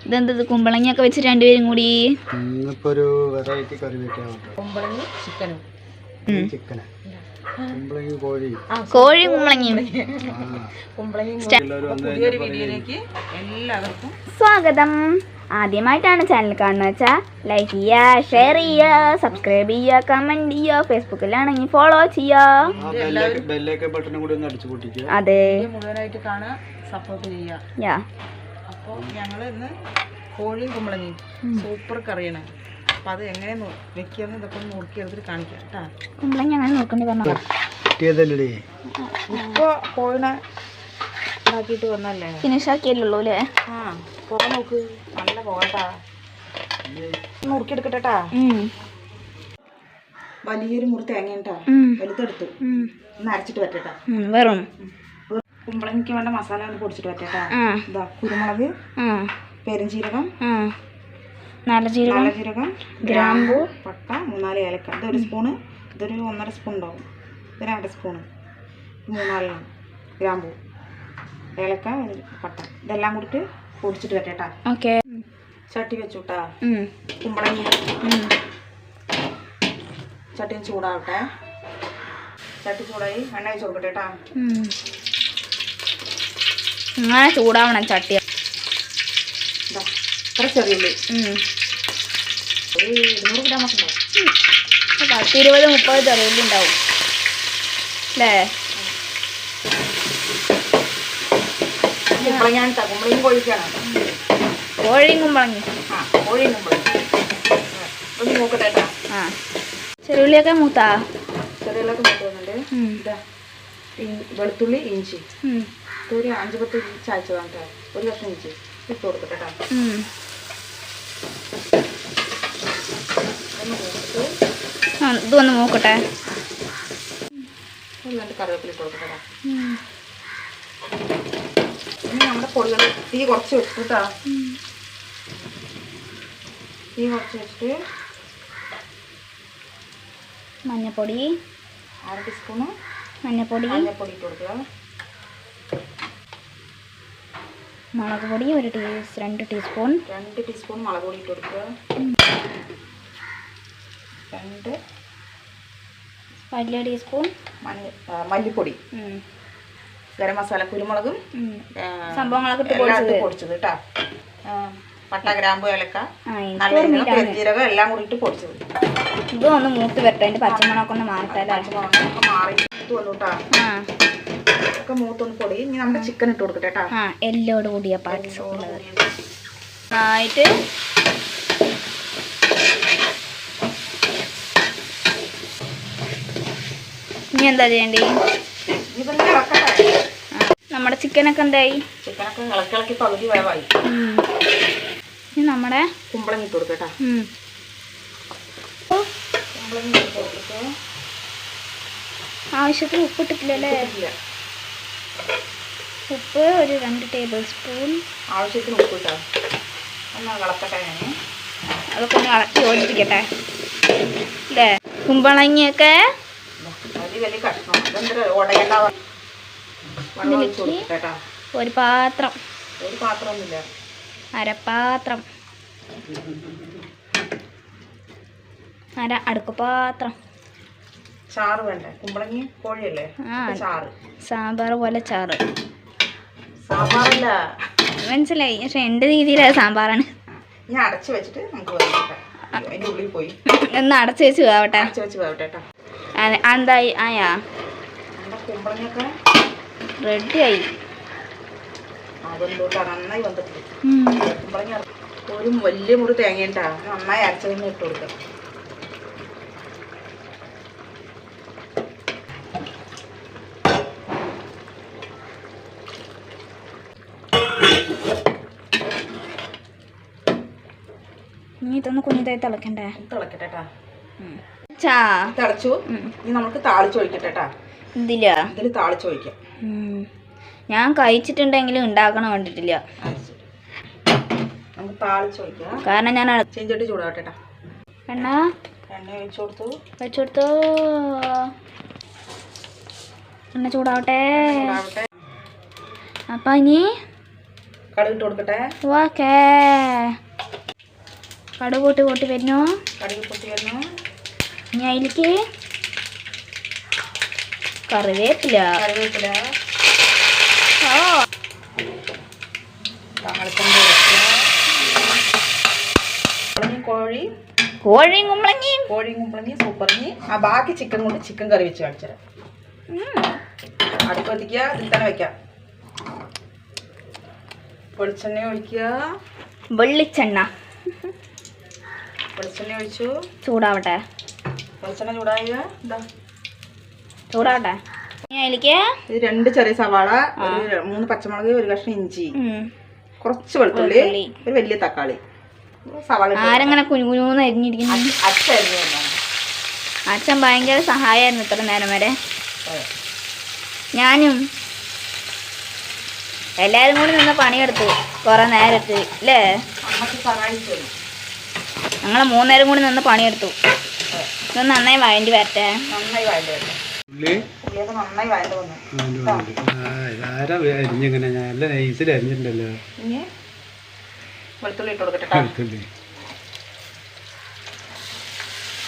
ഇതെന്തത് കുമ്പളങ്ങയൊക്കെ വെച്ച് രണ്ടുപേരും കൂടി കോഴി കുമ്പളങ്ങയും സ്വാഗതം. ആദ്യമായിട്ടാണ് ചാനൽ കാണുന്നത് വെച്ചാൽ ലൈക്ക് ചെയ്യുക, ഷെയർ ചെയ്യുക, സബ്സ്ക്രൈബ് ചെയ്യുക, കമന്റ് ചെയ്യുക, ഫേസ്ബുക്കിലാണെങ്കിൽ ഫോളോ ചെയ്യുക. അതെ, മുഴുവനായിട്ട് കാണാൻ സപ്പോർട്ട് ചെയ്യുക. അപ്പോൾ ഞങ്ങൾ ഇന്ന് കോഴിയും കുമ്പളങ്ങയും സൂപ്പർ കറിയാണ്. അപ്പം അത് എങ്ങനെ വെക്കാന്ന് ഇതൊക്കെ നോക്കിയെടുത്തിട്ട് കാണിക്കാം കേട്ടോ. കുമ്പളങ്ങ അങ്ങനെ നോക്കേണ്ടി പറഞ്ഞു. ഇപ്പോൾ കോഴിനെ ഇതാക്കിയിട്ട് വന്നല്ലേ, ഫിനിഷ് ആക്കിയല്ലോ അല്ലേ? ആ പുക നോക്ക്, നല്ല പോകട്ടാ. മുറുക്കിയെടുക്കട്ടെട്ടാ. വലിയൊരു മുറി തേങ്ങ കേട്ടാ, വലുതെടുത്തു. ഒന്ന് അരച്ചിട്ട് വരട്ടെട്ടാ. വെറും കുമ്പളങ്ങയ്ക്ക് വേണ്ട മസാല ഒന്ന് പൊടിച്ചിട്ട് വരട്ടെട്ടാ. ഇതാ കുരുമുളക്, പെരുംജീരകം, നല്ല ജീരകം, ഗ്രാമ്പു, പട്ട, 3-4 ഏലക്ക. ഇതൊരു സ്പൂണ്, ഇതൊരു 1.5 സ്പൂൺ ഉണ്ടാവും. ഇതൊരു 1/2 സ്പൂണ്, 3-4 ഗ്രാമ്പു, ഏലക്ക, പട്ട, ഇതെല്ലാം കൂടിയിട്ട് പൊടിച്ചിട്ട് വരട്ടെട്ടാ. ഓക്കെ. ചട്ടി വെച്ചുട്ടാ. കുമ്പളങ്ങ ചട്ടി ചൂടാവട്ടെ. ചട്ടി ചൂടായി എണ്ണ വെച്ച് കൊടുക്കട്ടെട്ടാ. അങ്ങനെ ചൂടാവണം ചട്ടി. ഇത്ര ചെറിയുള്ളി ഒരു 200 ഗ്രാമൊക്കെ ഉണ്ടാവും. 10-20-30 ചെറിയുള്ളി ഉണ്ടാവും അല്ലേ? കുമ്പളങ്ങ കുമ്പളങ്ങയും കോഴിക്കാണ്. കോഴിയും കുമ്പളങ്ങി. കോഴിയും കുമ്പളങ്ങി ഒന്ന് നോക്കട്ടെ. ചെറിയുള്ളിയൊക്കെ മൂത്താ? ചെറിയുള്ളിയൊക്കെ മൂത്ത് വന്നിട്ട് ഇതാ വെളുത്തുള്ളി, ഇഞ്ചി ഒരു 5-10 ഇഞ്ചി അയച്ചതാണ് കേട്ടോ. ഒരു കഷ്ണം ഇഞ്ചി ഇട്ട് കൊടുക്കട്ടെ കേട്ടോ. ഇതൊന്ന് നോക്കട്ടെ. രണ്ട് കറിവേപ്പില ഇട്ട് കൊടുക്കട്ടെ. ഇനി നമ്മുടെ പൊടികൾ തീ കുറച്ച് വെച്ചിട്ടാ. തീ കുറച്ച് വെച്ചിട്ട് മഞ്ഞപ്പൊടി 1/2 ടീസ്പൂണ് മഞ്ഞപ്പൊടി ഇട്ട് കൊടുക്കുക. മുളക് പൊടി 2 ടീസ്പൂൺ 2 ടീസ്പൂൺ മുളക് പൊടി ഇട്ട് കൊടുക്കുക. 2 വലിയ ടീസ്പൂൺ മല്ലിപ്പൊടി, ഗരം മസാല, കുരുമുളകും സംഭവങ്ങളൊക്കെ പൊടിച്ചത് കേട്ടോ. പട്ട, ഗ്രാമ്പു, ഏലക്ക, നല്ല പെരുംജീരകം എല്ലാം കൂടി ഇട്ട് പൊടിച്ചത്. ഇതൊന്ന് മൂത്ത് വരട്ടെ. അതിന്റെ പച്ചമുളകൊക്കെ ഒന്ന് മാറട്ടെ. മാറി വന്നുട്ടാ. ഒക്കെ മൂത്തൊന്ന് പൊടി. ഇനി നമ്മുടെ ചിക്കൻ ഇട്ട് കൊടുക്കട്ടെ കേട്ടോ. എല്ലോട് കൂടിയ പാർട്സ് ആയിട്ട് ഇനി എന്താ ചെയ്യണ്ടേ? നമ്മുടെ ചിക്കനൊക്കെ എന്തായി? ചിക്കനൊക്കെ ഇളക്കി പകുതി വേവായി. ഇനി നമ്മുടെ കുമ്പളങ്ങ ഇട്ട് കൊടുക്കട്ടെ. കുമ്പളങ്ങ ഇട്ട് കൊടുത്തിട്ട് ആവശ്യത്തിന് ഉപ്പ് ഇട്ടിട്ടില്ലല്ലേ? ഉപ്പ് ഒരു 2 ടേബിൾ സ്പൂൺ. ആവശ്യത്തിന് ഉപ്പ് ഇട്ടാ. ഒന്ന് ഇളക്കട്ടെ. ഞാൻ അതൊക്കെ ഒന്ന് ഇളക്കി യോജിപ്പിക്കട്ടെ അല്ലേ? കുമ്പളങ്ങയൊക്കെ വലിയ കഷ്ണം ഉടയണ്ടാവാ. ഒരു പാത്രം, ഒരു പാത്രമൊന്നുമില്ല, അരപ്പാത്രം, അടുക്കുപാത്രം. ചാറ് വേണ്ടേ? കുമ്പളങ്ങി കോഴിയല്ലേ? ചാറ്, സാമ്പാർ പോലെ ചാറ്. സാമ്പാറല്ല, മനസ്സിലായി. പക്ഷെ എൻ്റെ രീതിയിലത് സാമ്പാറാണ്. ഞാൻ അടച്ചു വെച്ചിട്ട് നമുക്ക് അതിൻ്റെ ഉള്ളിൽ പോയി ഒന്ന് അടച്ചു വെച്ച് വേവട്ടെ. വേവട്ടെ. എന്തായി? ആയാ കുമ്പളങ്ങയൊക്കെ റെഡിയായി. അതെന്തോട്ടാ നന്നായി വന്നിട്ട് കുമ്പളങ്ങ ഒരു വലിയ മുറി തേങ്ങയുണ്ടാ. നന്നായി അരച്ചതിന് ഇട്ട് കൊടുക്കാം. ഇനി ഇതൊന്ന് കുഞ്ഞിതായി തിളക്കണ്ടേ? തിളക്കട്ടെ. തിളച്ചു. ഇനി നമുക്ക് താളിച്ചൊഴിക്കട്ടെ. ഇതിൽ താളിച്ചൊഴിക്കാം. ഞാൻ കഴിച്ചിട്ടുണ്ടെങ്കിലും ഉണ്ടാക്കണം കണ്ടിട്ടില്ല. നമുക്ക് താളിച്ചൊഴിക്കാം. കാരണം ഞാൻ ചെഞ്ചട്ടി ചൂടാവട്ടെ. എണ്ണ ഒഴിച്ചു കൊടുത്തു. എണ്ണ ചൂടാവട്ടെ. അപ്പം ഇനി കടുക് ഇട്ട് കൊടുക്കട്ടെ. ഓക്കേ. കടുക് പൊട്ടി വരുന്നു. കടുക് പൊട്ടി വരുന്നു. ഇനി അതിലേക്ക് കറിവേപ്പില. കോഴിയും കുമ്പളങ്ങിയും സൂപ്പറിഞ്ഞ്. ആ ബാക്കി ചിക്കൻ കൊണ്ട് ചിക്കൻ കറി വെച്ച് കാണിച്ചുതരാം. അടുപ്പ് കത്തിക്കുക, ഇതിൽ തന്നെ വെക്കാം. വെളിച്ചെണ്ണ ഒഴിക്കുക. വെളിച്ചെണ്ണ ഒഴിച്ചു. ചൂടാവട്ടെ. വെളിച്ചെണ്ണ ചൂടാവുക. ചൂടാവട്ടെ. അതിലേക്ക് 2 ചെറിയ സവാള, 3 പച്ചമുളക്, 1 കഷ്ണം ഇഞ്ചി, കുറച്ച് വെളുത്തുള്ളി, ഒരു വലിയ തക്കാളി, സവാള. ആരങ്ങനെ കുഞ്ഞുകുഞ്ഞൂന്ന് അരിഞ്ഞിരിക്കുന്നു? അച്ഛൻ ഭയങ്കര സഹായമായിരുന്നു ഇത്ര നേരം വരെ. ഞാനും എല്ലാരും കൂടി നിന്ന് പണിയെടുത്തു കുറെ നേരത്ത് അല്ലേ? ഞങ്ങൾ 3 നേരം കൂടി നിന്ന് പണിയെടുത്തു. ഇത് നന്നായി വഴണ്ടി വരട്ടെ. നന്നായി വഴണ്ടി അരിഞ്ഞിട്ടുണ്ടല്ലോ. വെളുത്തുള്ളി ഇട്ട് കൊടുക്കട്ടെ.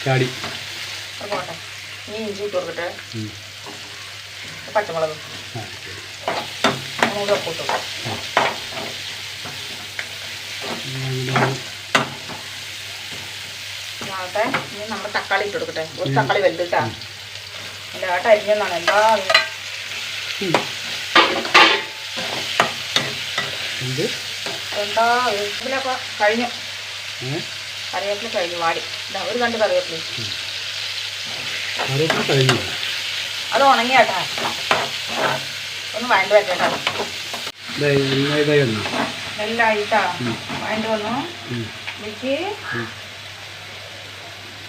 ചാടി ഇനി ഇഞ്ചി ഇട്ട് കൊടുക്കട്ടെ. പച്ചമുളക് ഇട്ടു. ഇനി നമ്മുടെ തക്കാളി ഇട്ട് കൊടുക്കട്ടെ. ഒരു തക്കാളി വലുതിട്ടാ. എൻ്റെ ആട്ട അരിഞ്ഞെന്നാണ്. എന്താ ഇതിലൊക്കെ കഴിഞ്ഞു. കറിവേപ്പില കഴിഞ്ഞു വാടി. ഒരു കണ്ട് കറിവേപ്പില. അത് ഉണങ്ങിയാട്ടാ. ഒന്ന് വഴണ്ട് വരട്ടാ. നെല്ലായിട്ടാ വഴണ്ട് വന്നു. ഇതിലേക്ക്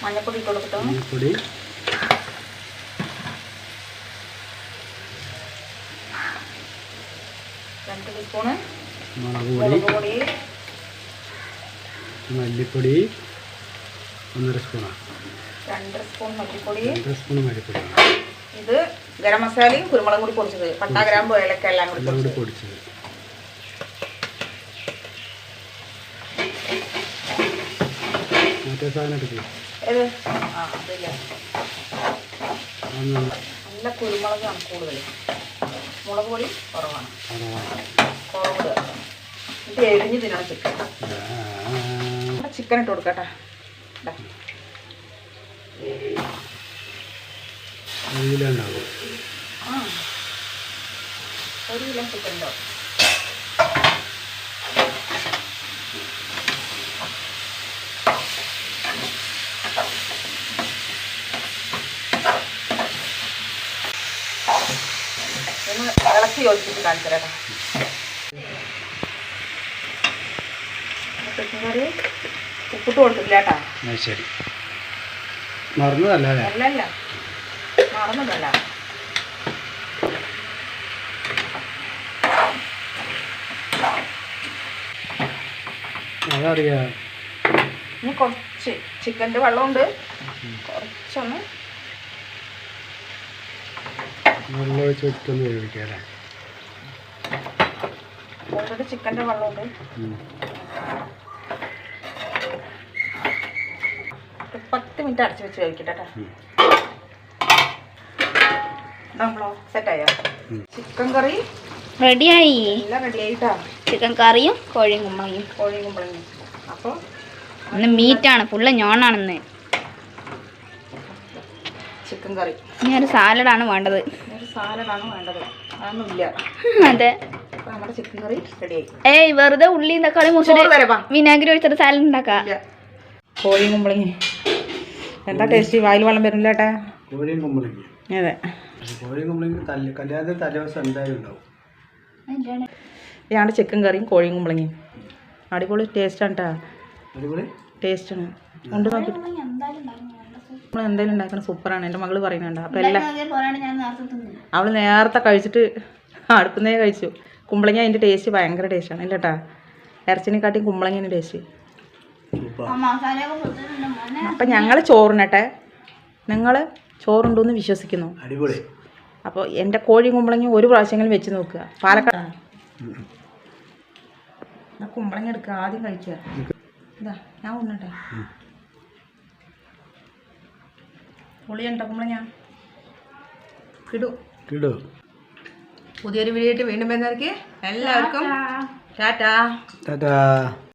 മഞ്ഞപ്പൊടി ഇട്ട് കൊടുക്കട്ടോ. 2 ടീസ്പൂണ് മുളക് പൊടി, മല്ലിപ്പൊടി 1.5 സ്പൂണാണ്. 2 സ്പൂൺ മല്ലിപ്പൊടി. ഇത് ഗരം മസാലയും കുരുമുളകും കൂടി പൊടിച്ചത്, പട്ട ഗ്രാമ്പു ഏലക്ക എല്ലാം കൂടി പൊടിച്ചത്. ഏത് അതില്ല, നല്ല കുരുമുളകാണ് കൂടുതൽ, മുളക് പൊടി കുറവാണ്. കുറവ് ഇത് എരിഞ്ഞ് തിന്നണം ചിക്കൻ. ചിക്കൻ ഇട്ട് കൊടുക്കട്ടെ. ആ 1 കിലോ ചിക്കൻ ഉണ്ടാവും. ഒന്ന് ഇളക്കി യോജിപ്പിച്ച് കാണിച്ചു തരാം. ചിക്കൻ കറി ഉപ്പിട്ട് കൊടുത്തില്ല കേട്ടാ. ശരി, മറന്നതല്ല. അല്ലല്ല, മറന്നതല്ല. അതറിയാ. ഇനി കുറച്ച് ചിക്കൻ്റെ വെള്ളമുണ്ട്, കുറച്ചൊന്ന് വെള്ളം ഒഴിച്ച് വെച്ചിട്ടൊന്ന് വേവിക്കാം. ഓൾറെഡി ചിക്കൻ്റെ വെള്ളമുണ്ട്. 10 മിനിറ്റ് അടച്ചു വെച്ച് വേവിക്കട്ടെ. നമ്മളോ സെറ്റായോ? ചിക്കൻ കറി റെഡിയായി, എല്ലാം റെഡിയായിട്ടാ. ചിക്കൻ കറിയും കോഴിയും കുമ്പളങ്ങയും. അപ്പോൾ ഇന്ന് മീറ്റാണ്, ഫുള്ള് ഞാനാണെന്ന്. ചിക്കൻ കറി. ഇനി ഒരു സാലഡാണ് വേണ്ടത്. അതൊന്നുമില്ല. അതെ, നമ്മുടെ ചിക്കൻ കറി റെഡിയായി. ഏയ് വെറുതെ ഉള്ളിയും തക്കാളി മുറിച്ചിട്ട് വിനാഗിരി ഒഴിച്ചിട്ട് സാലഡ് ഉണ്ടാക്കാം. കോഴിയും കുമ്പളങ്ങി എന്താ ടേസ്റ്റ്, വായിൽ വെള്ളം വരുന്നില്ല ഏട്ടാ. കോഴിയും കുമ്പളങ്ങി. അതെ, കോഴിയും കുമ്പളങ്ങി കല്യാണത്തിന് തലേദിവസം എന്തായാലും ഉണ്ടാവും. ഇതാണ് ചിക്കൻ കറിയും കോഴിയും കുമ്പളങ്ങിയും. അടിപൊളി ടേസ്റ്റാണ് കേട്ടോ, അടിപൊളി ടേസ്റ്റാണ്. കൊണ്ട് നോക്കിയിട്ട് നമ്മൾ എന്തായാലും ഉണ്ടാക്കണം, സൂപ്പറാണ്. എൻ്റെ മകള് പറയുന്നുണ്ട്. അപ്പോൾ എല്ലാം അവൾ നേരത്തെ കഴിച്ചിട്ട് അടുക്കുന്നേ കഴിച്ചു. കുമ്പളങ്ങ അതിൻ്റെ ടേസ്റ്റ് ഭയങ്കര ടേസ്റ്റാണ് ഇല്ല കേട്ടാ. ഇറച്ചിനെക്കാട്ടിയും കുമ്പളങ്ങേൻ്റെ ടേസ്റ്റ്. അപ്പം ഞങ്ങൾ ചോറിനട്ടെ, നിങ്ങൾ ചോറുണ്ടോയെന്ന് വിശ്വസിക്കുന്നു. അടിപൊളി. അപ്പോൾ എൻ്റെ കോഴി കുമ്പളങ്ങി ഒരു പ്രാവശ്യമെങ്കിലും വെച്ച് നോക്കുക. പാലക്കാട് എന്നാ കുമ്പളങ്ങ എടുക്കുക, ആദ്യം കഴിക്കുക. ഇതാ ഞാൻ ഉണ്ണട്ടെ. പൊളിയുണ്ടോ കുമ്പളങ്ങ? കിടു. പുതിയൊരു വീഡിയോ ആയിട്ട് വീണ്ടും വരുന്നവർക്ക് എല്ലാവർക്കും ടാറ്റാ.